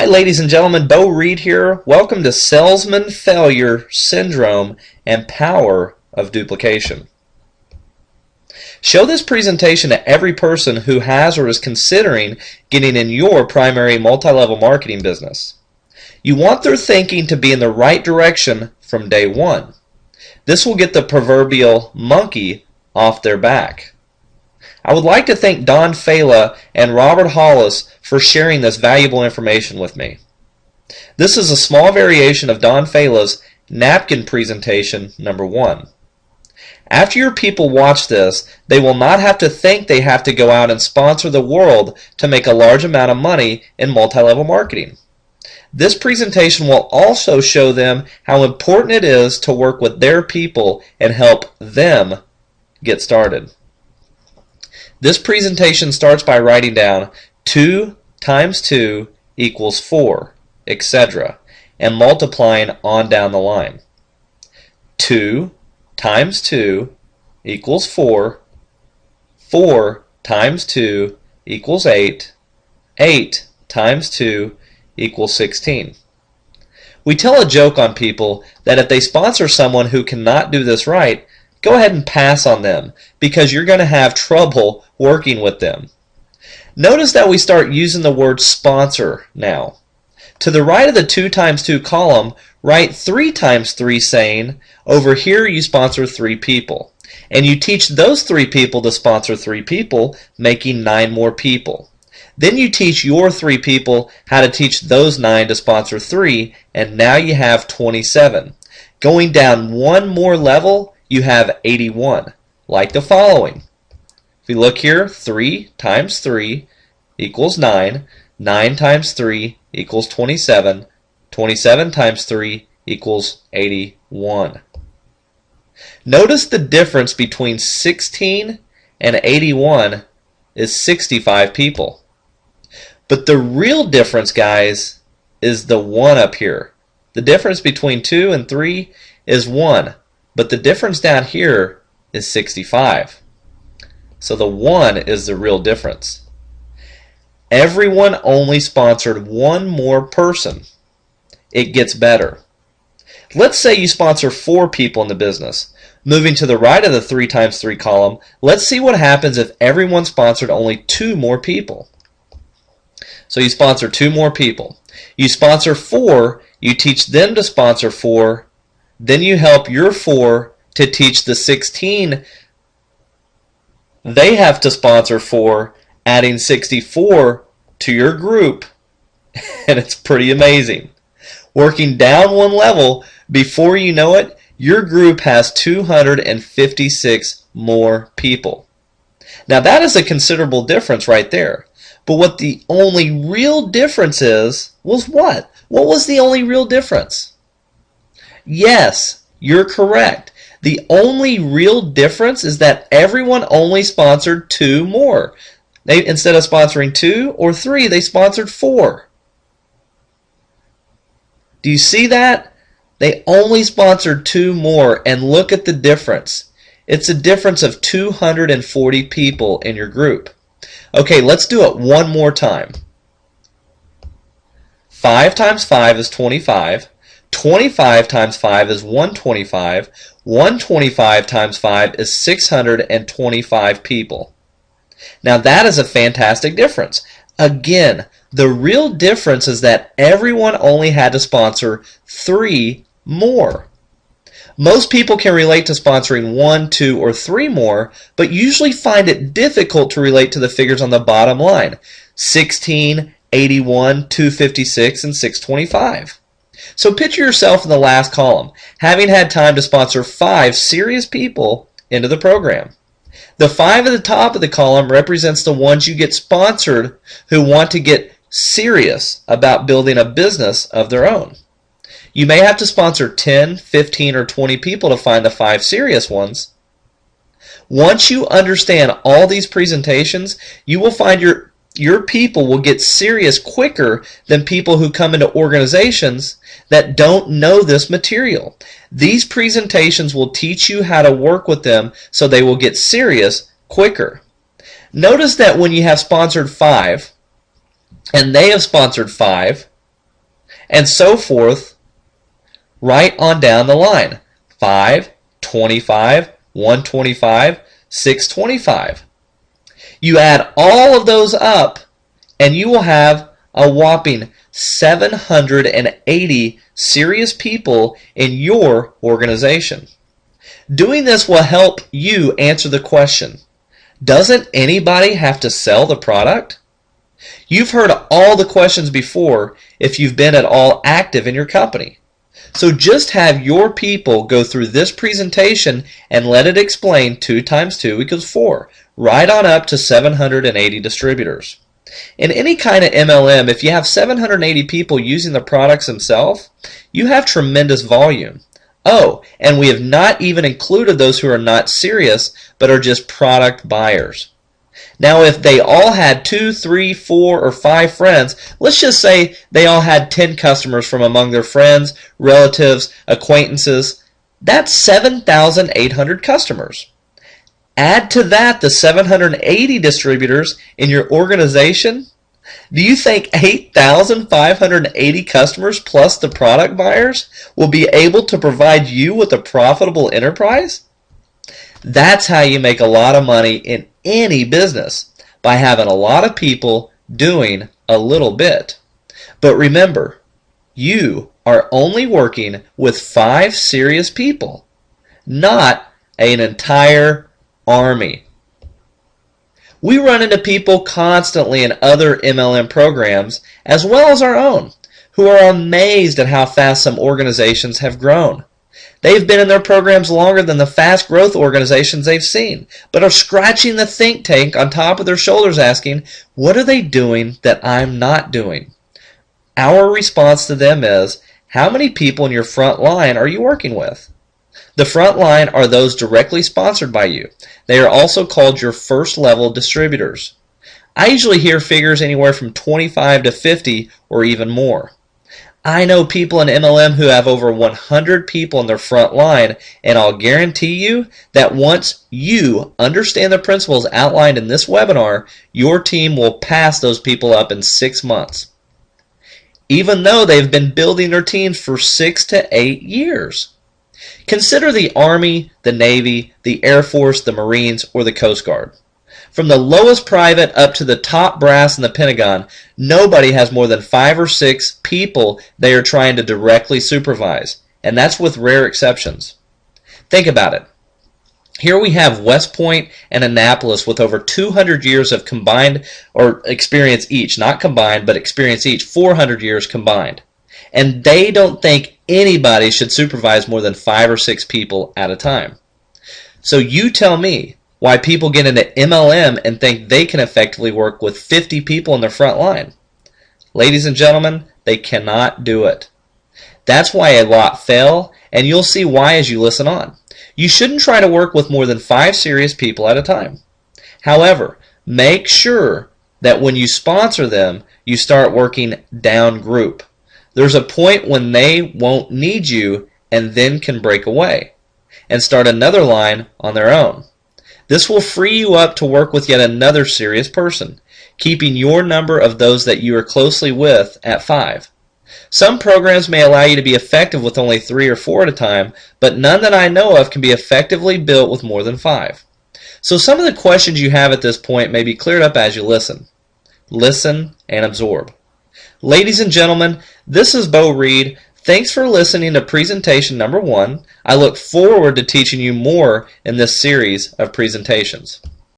Hi ladies and gentlemen, Bo Reed here. Welcome to Salesman Failure Syndrome and Power of Duplication. Show this presentation to every person who has or is considering getting in your primary multi-level marketing business. You want their thinking to be in the right direction from day one. This will get the proverbial monkey off their back. I would like to thank Don Faila and Robert Hollis for sharing this valuable information with me. This is a small variation of Don Faila's napkin presentation number 1. After your people watch this, they will not have to think they have to go out and sponsor the world to make a large amount of money in multi-level marketing. This presentation will also show them how important it is to work with their people and help them get started. This presentation starts by writing down 2 times 2 equals 4, etc., and multiplying on down the line. 2 times 2 equals 4, 4 times 2 equals 8, 8 times 2 equals 16. We tell a joke on people that if they sponsor someone who cannot do this right, go ahead and pass on them because you're going to have trouble working with them. Notice that we start using the word sponsor now. To the right of the 2 times 2 column, write 3 times 3 saying, over here you sponsor 3 people. And you teach those 3 people to sponsor 3 people, making 9 more people. Then you teach your 3 people how to teach those 9 to sponsor 3, and now you have 27. Going down one more level, you have 81, like the following. If we look here, 3 times 3 equals 9, 9 times 3 equals 27, 27 times 3 equals 81. Notice the difference between 16 and 81 is 65 people. But the real difference, guys, is the 1 up here. The difference between 2 and 3 is 1. But the difference down here is 65. So the 1 is the real difference. Everyone only sponsored 1 more person. It gets better. Let's say you sponsor 4 people in the business. Moving to the right of the 3 times 3 column, let's see what happens if everyone sponsored only 2 more people. So you sponsor 2 more people. You sponsor 4, you teach them to sponsor 4, then you help your 4 to teach the 16 they have to sponsor 4, adding 64 to your group, and it's pretty amazing. Working down one level, before you know it, your group has 256 more people. Now that is a considerable difference right there. But what the only real difference was what? What was the only real difference? Yes, you're correct. The only real difference is that everyone only sponsored 2 more. Instead of sponsoring 2 or 3, they sponsored 4. Do you see that? They only sponsored 2 more, and look at the difference. It's a difference of 240 people in your group. Okay, let's do it one more time. 5 times 5 is 25. 25 times 5 is 125. 125 times 5 is 625 people. Now that is a fantastic difference. Again, the real difference is that everyone only had to sponsor 3 more. Most people can relate to sponsoring 1, 2, or 3 more, but usually find it difficult to relate to the figures on the bottom line. 16, 81, 256, and 625. So picture yourself in the last column, having had time to sponsor 5 serious people into the program. The 5 at the top of the column represents the ones you get sponsored who want to get serious about building a business of their own. You may have to sponsor 10, 15, or 20 people to find the 5 serious ones. Once you understand all these presentations, you will find your people will get serious quicker than people who come into organizations that don't know this material. These presentations will teach you how to work with them so they will get serious quicker. Notice that when you have sponsored 5 and they have sponsored 5, and so forth right on down the line. 5, 25, 125, 625. You add all of those up, and you will have a whopping 780 serious people in your organization. Doing this will help you answer the question, doesn't anybody have to sell the product? You've heard all the questions before if you've been at all active in your company. So just have your people go through this presentation and let it explain 2 times 2 equals 4, right on up to 780 distributors. In any kind of MLM, if you have 780 people using the products themselves, you have tremendous volume. Oh, and we have not even included those who are not serious, but are just product buyers. Now, if they all had 2, 3, 4, or 5 friends, let's just say they all had 10 customers from among their friends, relatives, acquaintances, that's 7,800 customers. Add to that the 780 distributors in your organization. Do you think 8,580 customers plus the product buyers will be able to provide you with a profitable enterprise? That's how you make a lot of money in any business, by having a lot of people doing a little bit. But remember, you are only working with 5 serious people, not an entire army. We run into people constantly in other MLM programs, as well as our own, who are amazed at how fast some organizations have grown. They've been in their programs longer than the fast growth organizations they've seen, but are scratching the think tank on top of their shoulders asking, what are they doing that I'm not doing? Our response to them is, how many people in your front line are you working with? The front line are those directly sponsored by you. They are also called your first level distributors. I usually hear figures anywhere from 25 to 50 or even more. I know people in MLM who have over 100 people in their front line, and I'll guarantee you that once you understand the principles outlined in this webinar, your team will pass those people up in 6 months, even though they've been building their teams for 6 to 8 years. Consider the Army, the Navy, the Air Force, the Marines, or the Coast Guard. From the lowest private up to the top brass in the Pentagon, nobody has more than 5 or 6 people they are trying to directly supervise, and that's with rare exceptions. Think about it. Here we have West Point and Annapolis with over 200 years of combined, or experience each, not combined, but experience each, 400 years combined. And they don't think anybody should supervise more than 5 or 6 people at a time. So you tell me why people get into MLM and think they can effectively work with 50 people in their front line. Ladies and gentlemen, they cannot do it. That's why a lot fail, and you'll see why as you listen on. You shouldn't try to work with more than 5 serious people at a time. However, make sure that when you sponsor them, you start working down group. There's a point when they won't need you and then can break away and start another line on their own. This will free you up to work with yet another serious person, keeping your number of those that you are closely with at 5. Some programs may allow you to be effective with only 3 or 4 at a time, but none that I know of can be effectively built with more than 5. So some of the questions you have at this point may be cleared up as you listen. Listen and absorb. Ladies and gentlemen, this is Bo Reed. Thanks for listening to presentation number 1. I look forward to teaching you more in this series of presentations.